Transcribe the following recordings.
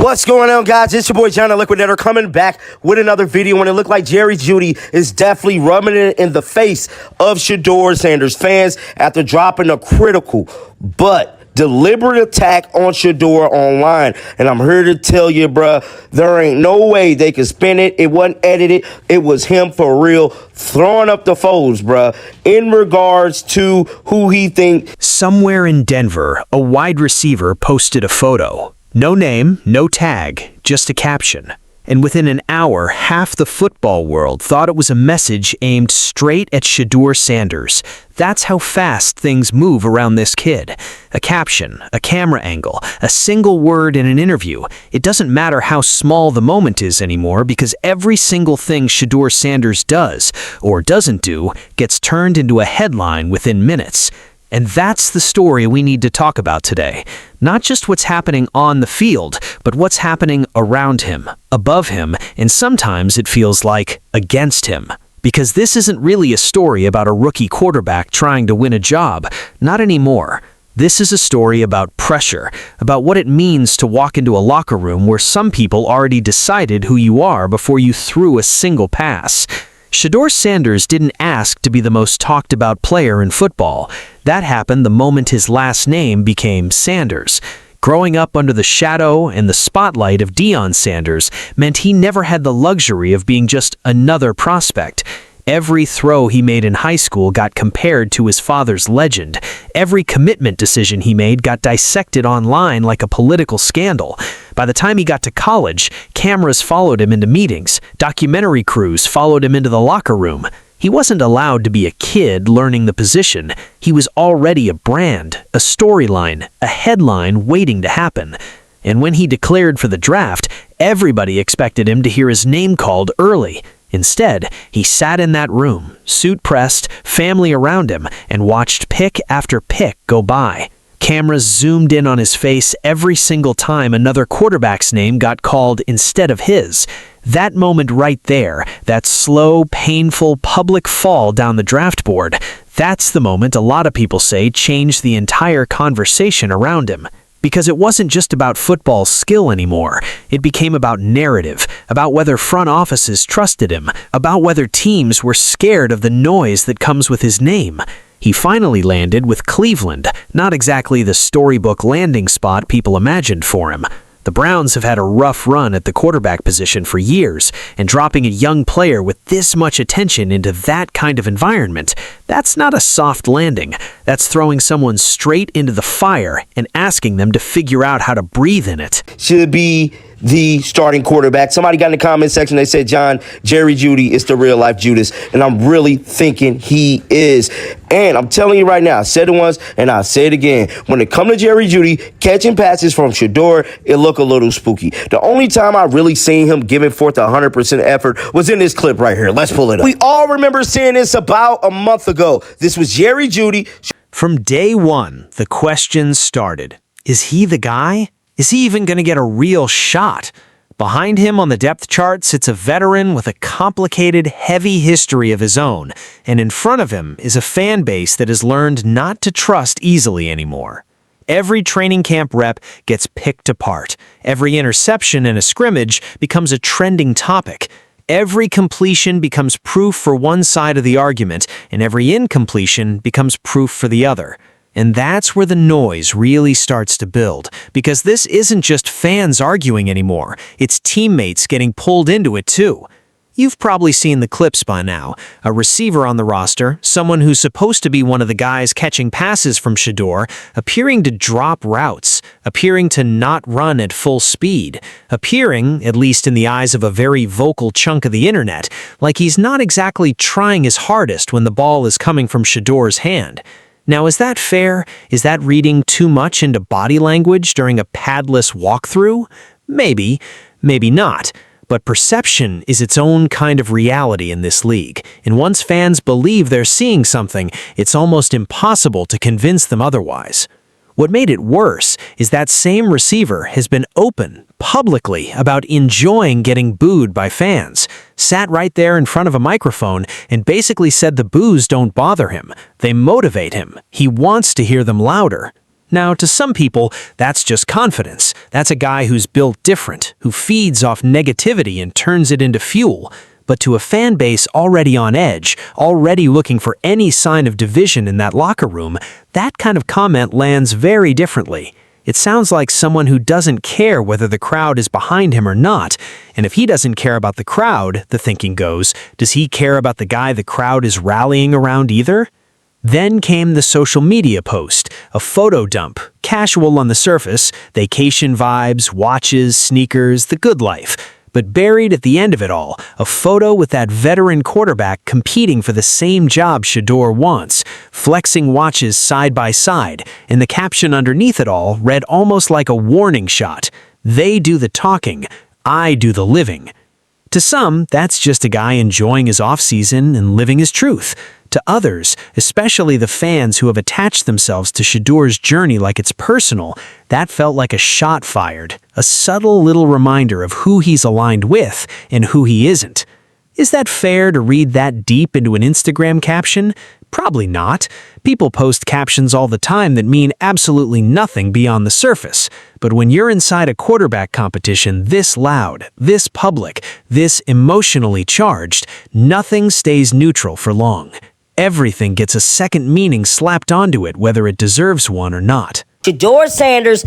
What's going on, guys? It's your boy John the Liquidator coming back with another video when it looked like Jeudy is definitely rubbing it in the face of Shedeur Sanders fans after dropping a critical but deliberate attack on Shedeur online. And I'm here to tell you, bruh, there ain't no way they could spin it. It wasn't edited. It was him for real throwing up the foes, bruh, in regards to who he think. Somewhere in Denver, a wide receiver posted a photo. No name, no tag, just a caption. And within an hour, half the football world thought it was a message aimed straight at Shedeur Sanders. That's how fast things move around this kid. A caption, a camera angle, a single word in an interview. It doesn't matter how small the moment is anymore because every single thing Shedeur Sanders does, or doesn't do, gets turned into a headline within minutes. And that's the story we need to talk about today. Not just what's happening on the field, but what's happening around him, above him, and sometimes it feels like against him. Because this isn't really a story about a rookie quarterback trying to win a job. Not anymore. This is a story about pressure, about what it means to walk into a locker room where some people already decided who you are before you threw a single pass. Shedeur Sanders didn't ask to be the most talked about player in football. That happened the moment his last name became Sanders. Growing up under the shadow and the spotlight of Deion Sanders meant he never had the luxury of being just another prospect. Every throw he made in high school got compared to his father's legend. Every commitment decision he made got dissected online like a political scandal. By the time he got to college, cameras followed him into meetings. Documentary crews followed him into the locker room. He wasn't allowed to be a kid learning the position. He was already a brand, a storyline, a headline waiting to happen. And when he declared for the draft, everybody expected him to hear his name called early. Instead, he sat in that room, suit pressed, family around him, and watched pick after pick go by. Cameras zoomed in on his face every single time another quarterback's name got called instead of his. That moment right there, that slow, painful, public fall down the draft board, that's the moment a lot of people say changed the entire conversation around him. Because it wasn't just about football skill anymore. It became about narrative, about whether front offices trusted him, about whether teams were scared of the noise that comes with his name. He finally landed with Cleveland, not exactly the storybook landing spot people imagined for him. The Browns have had a rough run at the quarterback position for years, and dropping a young player with this much attention into that kind of environment, that's not a soft landing. That's throwing someone straight into the fire and asking them to figure out how to breathe in it. Should be the starting quarterback. Somebody got in the comment section, they said, John, Jeudy is the real life Judas. And I'm really thinking he is. And I'm telling you right now, I said it once and I'll say it again. When it comes to Jeudy catching passes from Shedeur, it look a little spooky. The only time I really seen him giving forth 100% effort was in this clip right here. Let's pull it up. We all remember seeing this about a month ago. This was Jeudy. From day one, the questions started. Is he the guy? Is he even going to get a real shot? Behind him on the depth chart sits a veteran with a complicated, heavy history of his own, and in front of him is a fan base that has learned not to trust easily anymore. Every training camp rep gets picked apart. Every interception in a scrimmage becomes a trending topic. Every completion becomes proof for one side of the argument, and every incompletion becomes proof for the other. And that's where the noise really starts to build, because this isn't just fans arguing anymore, it's teammates getting pulled into it too. You've probably seen the clips by now. A receiver on the roster, someone who's supposed to be one of the guys catching passes from Shedeur, appearing to drop routes, appearing to not run at full speed, appearing, at least in the eyes of a very vocal chunk of the internet, like he's not exactly trying his hardest when the ball is coming from Shedeur's hand. Now, is that fair? Is that reading too much into body language during a padless walkthrough? Maybe, maybe not. But perception is its own kind of reality in this league, and once fans believe they're seeing something, it's almost impossible to convince them otherwise. What made it worse is that same receiver has been open, publicly, about enjoying getting booed by fans, sat right there in front of a microphone and basically said the boos don't bother him, they motivate him, he wants to hear them louder. Now, to some people, that's just confidence. That's a guy who's built different, who feeds off negativity and turns it into fuel. But to a fan base already on edge, already looking for any sign of division in that locker room, that kind of comment lands very differently. It sounds like someone who doesn't care whether the crowd is behind him or not. And if he doesn't care about the crowd, the thinking goes, does he care about the guy the crowd is rallying around either? Then came the social media post, a photo dump, casual on the surface, vacation vibes, watches, sneakers, the good life. But buried at the end of it all, a photo with that veteran quarterback competing for the same job Shedeur wants, flexing watches side by side, and the caption underneath it all read almost like a warning shot. They do the talking, I do the living. To some, that's just a guy enjoying his off-season and living his truth. To others, especially the fans who have attached themselves to Shedeur's journey like it's personal, that felt like a shot fired, a subtle little reminder of who he's aligned with and who he isn't. Is that fair to read that deep into an Instagram caption? Probably not. People post captions all the time that mean absolutely nothing beyond the surface. But when you're inside a quarterback competition this loud, this public, this emotionally charged, nothing stays neutral for long. Everything gets a second meaning slapped onto it, whether it deserves one or not. Shedeur Sanders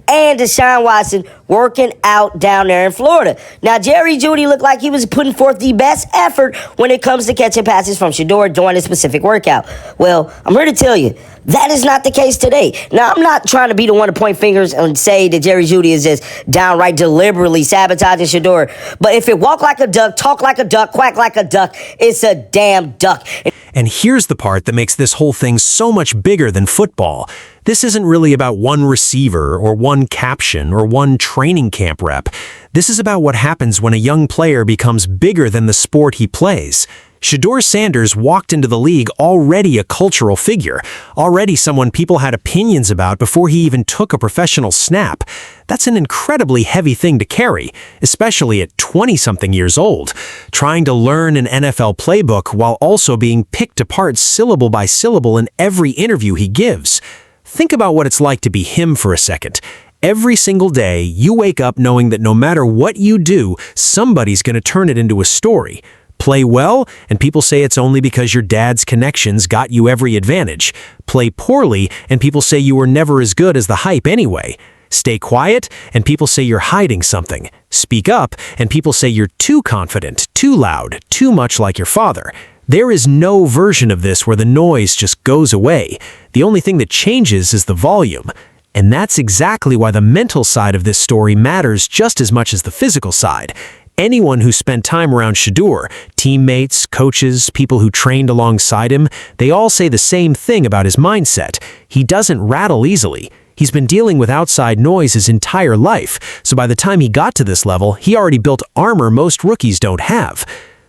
and Deshaun Watson working out down there in Florida. Now, Jeudy looked like he was putting forth the best effort when it comes to catching passes from Shedeur during a specific workout. Well, I'm here to tell you, that is not the case today. Now, I'm not trying to be the one to point fingers and say that Jeudy is just downright deliberately sabotaging Shedeur. But if it walk like a duck, talk like a duck, quack like a duck, it's a damn duck. And here's the part that makes this whole thing so much bigger than football. This isn't really about one receiver or one caption or one training camp rep. This is about what happens when a young player becomes bigger than the sport he plays. Shedeur Sanders walked into the league already a cultural figure, already someone people had opinions about before he even took a professional snap. That's an incredibly heavy thing to carry, especially at 20-something years old, trying to learn an NFL playbook while also being picked apart syllable by syllable in every interview he gives. Think about what it's like to be him for a second. Every single day, you wake up knowing that no matter what you do, somebody's going to turn it into a story. Play well, and people say it's only because your dad's connections got you every advantage. Play poorly, and people say you were never as good as the hype anyway. Stay quiet, and people say you're hiding something. Speak up, and people say you're too confident, too loud, too much like your father. There is no version of this where the noise just goes away. The only thing that changes is the volume. And that's exactly why the mental side of this story matters just as much as the physical side. Anyone who spent time around Shedeur, teammates, coaches, people who trained alongside him, they all say the same thing about his mindset. He doesn't rattle easily. He's been dealing with outside noise his entire life, so by the time he got to this level, he already built armor most rookies don't have.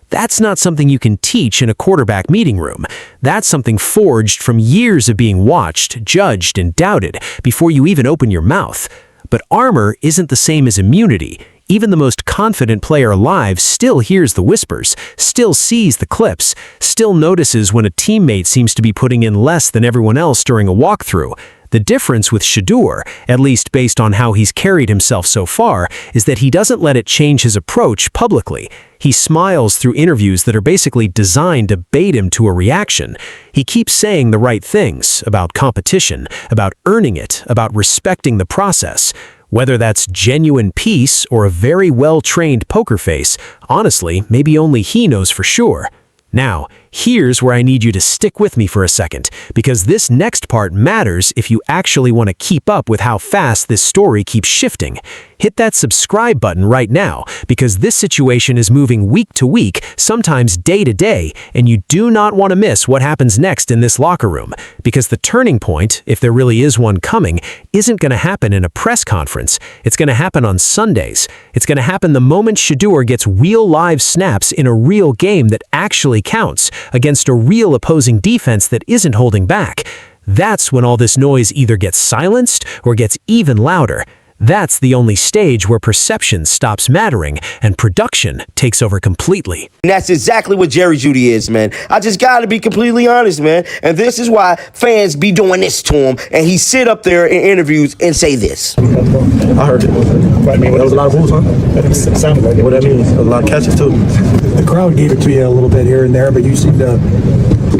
That's not something you can teach in a quarterback meeting room. That's something forged from years of being watched, judged, and doubted before you even open your mouth. But armor isn't the same as immunity. Even the most confident player alive still hears the whispers, still sees the clips, still notices when a teammate seems to be putting in less than everyone else during a walkthrough. The difference with Shedeur, at least based on how he's carried himself so far, is that he doesn't let it change his approach publicly. He smiles through interviews that are basically designed to bait him to a reaction. He keeps saying the right things about competition, about earning it, about respecting the process. Whether that's genuine peace or a very well-trained poker face, honestly, maybe only he knows for sure. Now, here's where I need you to stick with me for a second, because this next part matters if you actually want to keep up with how fast this story keeps shifting. Hit that subscribe button right now, because this situation is moving week to week, sometimes day to day, and you do not want to miss what happens next in this locker room, because the turning point, if there really is one coming, isn't going to happen in a press conference. It's going to happen on Sundays. It's going to happen the moment Shedeur gets real live snaps in a real game that actually counts, against a real opposing defense that isn't holding back. That's when all this noise either gets silenced or gets even louder. That's the only stage where perception stops mattering and production takes over completely. And that's exactly what Jerry Jeudy is, man. I just got to be completely honest, man. And this is why fans be doing this to him. And he sit up there in interviews and say this. I heard it. I mean, that was a lot of moves, huh? It sounded like it. What that means? A lot of catches, too. The crowd gave it to you a little bit here and there, but you seemed to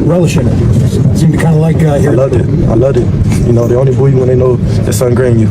relish in it. Seemed to kind of like I loved it. I loved it. You know, they only boo you when they know the sun grain you.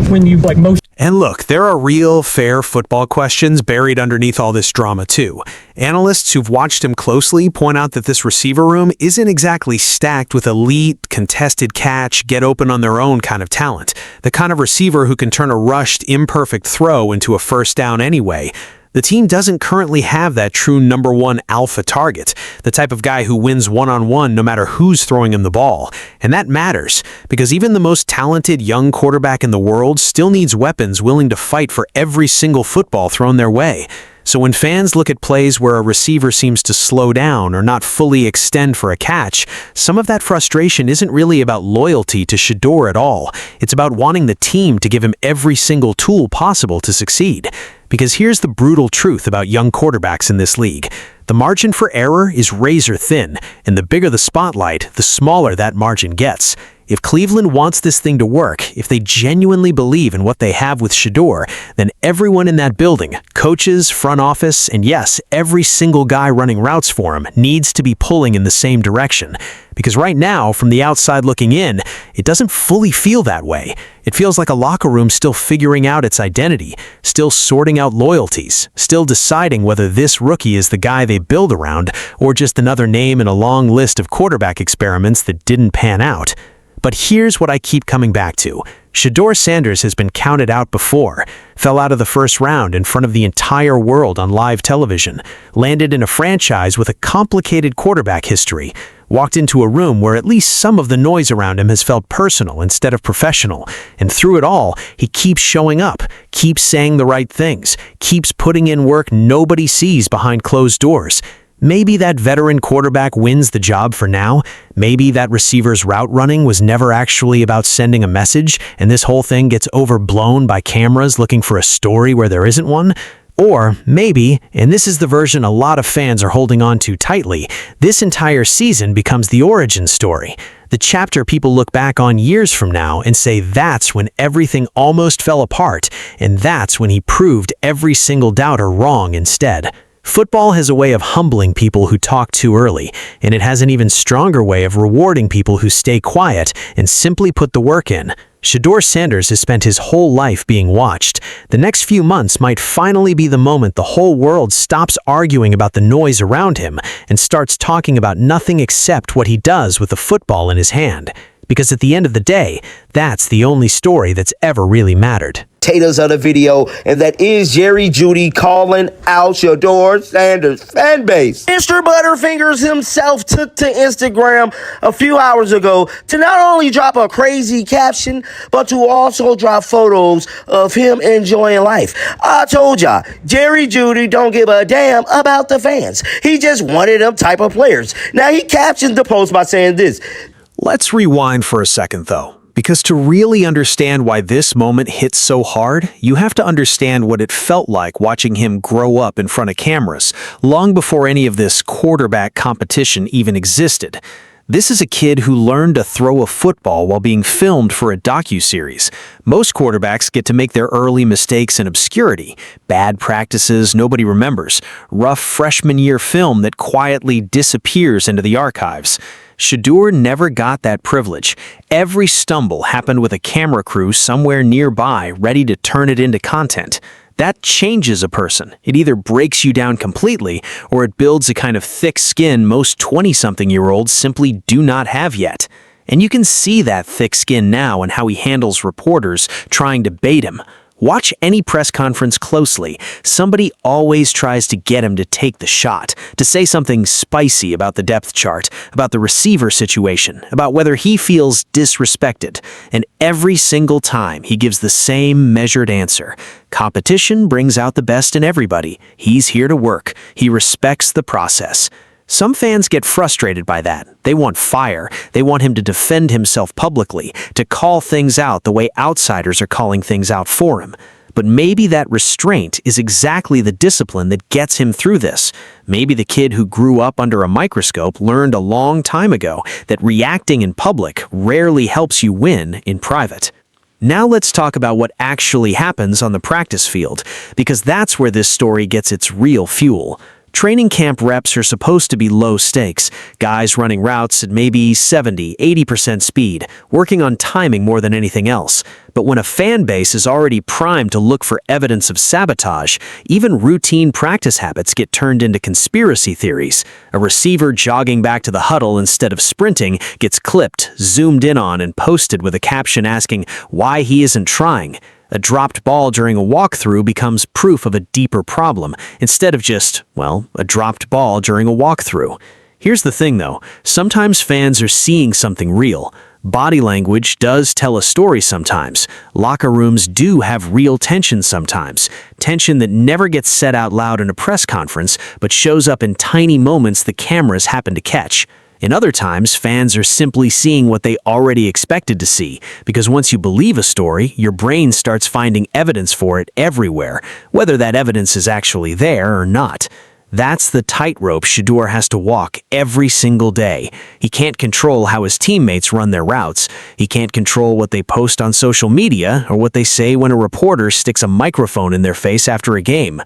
when you like most. And look, there are real, fair football questions buried underneath all this drama too. Analysts who've watched him closely point out that this receiver room isn't exactly stacked with elite, contested catch, get open on their own kind of talent. The kind of receiver who can turn a rushed, imperfect throw into a first down anyway. The team doesn't currently have that true number one alpha target, the type of guy who wins one-on-one no matter who's throwing him the ball. And that matters, because even the most talented young quarterback in the world still needs weapons willing to fight for every single football thrown their way. So when fans look at plays where a receiver seems to slow down or not fully extend for a catch, some of that frustration isn't really about loyalty to Shedeur at all. It's about wanting the team to give him every single tool possible to succeed. Because here's the brutal truth about young quarterbacks in this league. The margin for error is razor thin, and the bigger the spotlight, the smaller that margin gets. If Cleveland wants this thing to work, if they genuinely believe in what they have with Shedeur, then everyone in that building, coaches, front office, and yes, every single guy running routes for him needs to be pulling in the same direction. Because right now, from the outside looking in, it doesn't fully feel that way. It feels like a locker room still figuring out its identity, still sorting out loyalties, still deciding whether this rookie is the guy they build around, or just another name in a long list of quarterback experiments that didn't pan out. But here's what I keep coming back to. Shedeur Sanders has been counted out before, fell out of the first round in front of the entire world on live television, landed in a franchise with a complicated quarterback history, walked into a room where at least some of the noise around him has felt personal instead of professional, and through it all, he keeps showing up, keeps saying the right things, keeps putting in work nobody sees behind closed doors. Maybe that veteran quarterback wins the job for now. Maybe that receiver's route running was never actually about sending a message, and this whole thing gets overblown by cameras looking for a story where there isn't one. Or maybe, and this is the version a lot of fans are holding on to tightly, this entire season becomes the origin story. The chapter people look back on years from now and say that's when everything almost fell apart, and that's when he proved every single doubter wrong instead. Football has a way of humbling people who talk too early, and it has an even stronger way of rewarding people who stay quiet and simply put the work in. Shedeur Sanders has spent his whole life being watched. The next few months might finally be the moment the whole world stops arguing about the noise around him and starts talking about nothing except what he does with the football in his hand. Because at the end of the day, that's the only story that's ever really mattered. Taters of the video, and that is Jerry Jeudy calling out Shedeur Sanders fan base. Mr. Butterfingers himself took to Instagram a few hours ago to not only drop a crazy caption, but to also drop photos of him enjoying life. I told y'all, Jerry Jeudy don't give a damn about the fans. He just wanted them type of players. Now he captioned the post by saying this. Let's rewind for a second, though. Because to really understand why this moment hits so hard, you have to understand what it felt like watching him grow up in front of cameras, long before any of this quarterback competition even existed. This is a kid who learned to throw a football while being filmed for a docuseries. Most quarterbacks get to make their early mistakes in obscurity. Bad practices nobody remembers. Rough freshman year film that quietly disappears into the archives. Shedeur never got that privilege. Every stumble happened with a camera crew somewhere nearby ready to turn it into content. That changes a person. It either breaks you down completely, or it builds a kind of thick skin most 20-something-year-olds simply do not have yet. And you can see that thick skin now in how he handles reporters trying to bait him. Watch any press conference closely. Somebody always tries to get him to take the shot, to say something spicy about the depth chart, about the receiver situation, about whether he feels disrespected. And every single time he gives the same measured answer. Competition brings out the best in everybody. He's here to work. He respects the process. Some fans get frustrated by that. They want fire. They want him to defend himself publicly, to call things out the way outsiders are calling things out for him. But maybe that restraint is exactly the discipline that gets him through this. Maybe the kid who grew up under a microscope learned a long time ago that reacting in public rarely helps you win in private. Now let's talk about what actually happens on the practice field, because that's where this story gets its real fuel. Training camp reps are supposed to be low stakes, guys running routes at maybe 70–80% speed, working on timing more than anything else. But when a fan base is already primed to look for evidence of sabotage, even routine practice habits get turned into conspiracy theories. A receiver jogging back to the huddle instead of sprinting gets clipped, zoomed in on, and posted with a caption asking why he isn't trying. A dropped ball during a walkthrough becomes proof of a deeper problem, instead of just, well, a dropped ball during a walkthrough. Here's the thing though, sometimes fans are seeing something real. Body language does tell a story sometimes. Locker rooms do have real tension sometimes. Tension that never gets said out loud in a press conference, but shows up in tiny moments the cameras happen to catch. In other times, fans are simply seeing what they already expected to see, because once you believe a story, your brain starts finding evidence for it everywhere, whether that evidence is actually there or not. That's the tightrope Shedeur has to walk every single day. He can't control how his teammates run their routes. He can't control what they post on social media or what they say when a reporter sticks a microphone in their face after a game.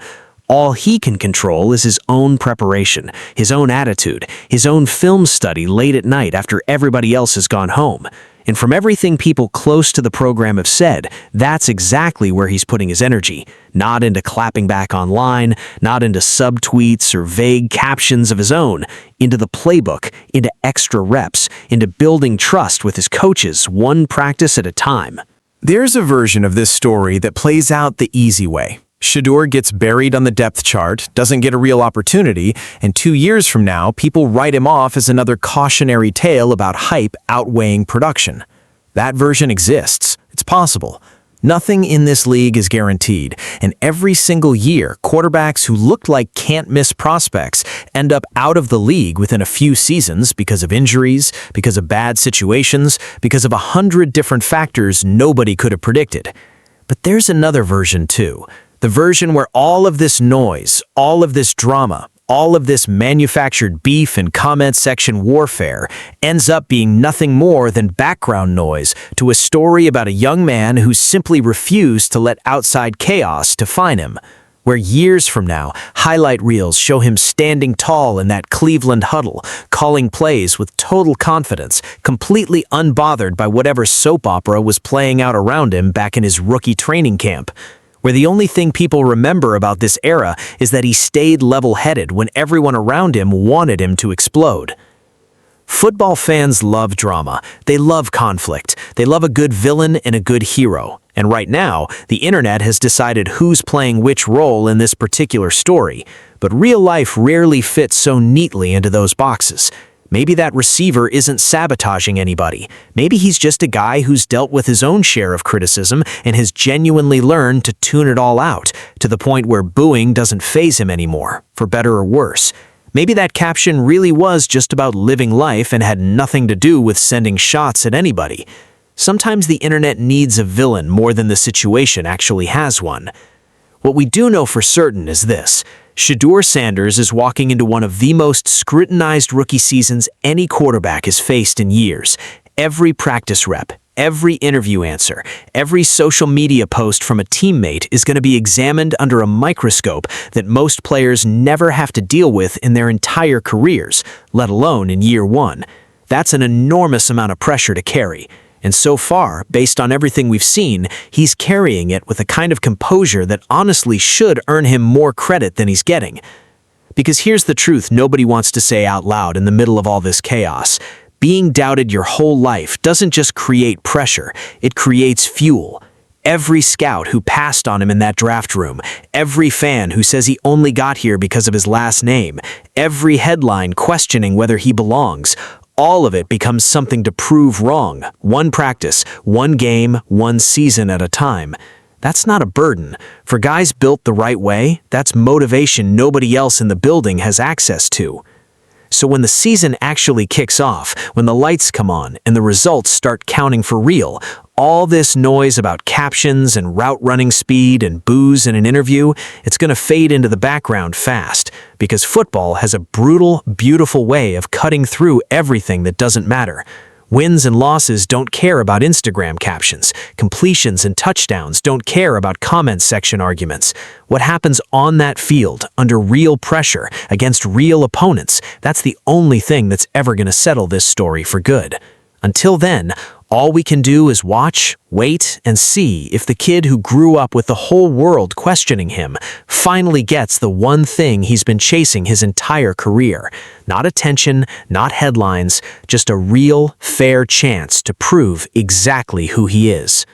All he can control is his own preparation, his own attitude, his own film study late at night after everybody else has gone home. And from everything people close to the program have said, that's exactly where he's putting his energy. Not into clapping back online, not into subtweets or vague captions of his own, into the playbook, into extra reps, into building trust with his coaches, one practice at a time. There's a version of this story that plays out the easy way. Shedeur gets buried on the depth chart, doesn't get a real opportunity, and 2 years from now, people write him off as another cautionary tale about hype outweighing production. That version exists. It's possible. Nothing in this league is guaranteed, and every single year, quarterbacks who looked like can't-miss prospects end up out of the league within a few seasons because of injuries, because of bad situations, because of 100 different factors nobody could have predicted. But there's another version too. The version where all of this noise, all of this drama, all of this manufactured beef and comment section warfare ends up being nothing more than background noise to a story about a young man who simply refused to let outside chaos define him. Where years from now, highlight reels show him standing tall in that Cleveland huddle, calling plays with total confidence, completely unbothered by whatever soap opera was playing out around him back in his rookie training camp. Where the only thing people remember about this era is that he stayed level-headed when everyone around him wanted him to explode. Football fans love drama. They love conflict. They love a good villain and a good hero. And right now, the internet has decided who's playing which role in this particular story. But real life rarely fits so neatly into those boxes. Maybe that receiver isn't sabotaging anybody. Maybe he's just a guy who's dealt with his own share of criticism and has genuinely learned to tune it all out, to the point where booing doesn't faze him anymore, for better or worse. Maybe that caption really was just about living life and had nothing to do with sending shots at anybody. Sometimes the internet needs a villain more than the situation actually has one. What we do know for certain is this. Shedeur Sanders is walking into one of the most scrutinized rookie seasons any quarterback has faced in years. Every practice rep, every interview answer, every social media post from a teammate is going to be examined under a microscope that most players never have to deal with in their entire careers, let alone in year one. That's an enormous amount of pressure to carry. And so far, based on everything we've seen, he's carrying it with a kind of composure that honestly should earn him more credit than he's getting. Because here's the truth nobody wants to say out loud in the middle of all this chaos. Being doubted your whole life doesn't just create pressure, it creates fuel. Every scout who passed on him in that draft room, every fan who says he only got here because of his last name, every headline questioning whether he belongs, all of it becomes something to prove wrong, one practice, one game, one season at a time. That's not a burden. For guys built the right way, that's motivation nobody else in the building has access to. So when the season actually kicks off, when the lights come on and the results start counting for real, all this noise about captions and route running speed and booze in an interview, it's going to fade into the background fast, because football has a brutal, beautiful way of cutting through everything that doesn't matter. Wins and losses don't care about Instagram captions. Completions and touchdowns don't care about comment section arguments. What happens on that field, under real pressure, against real opponents, that's the only thing that's ever going to settle this story for good. Until then, all we can do is watch, wait, and see if the kid who grew up with the whole world questioning him finally gets the one thing he's been chasing his entire career. Not attention, not headlines, just a real, fair chance to prove exactly who he is.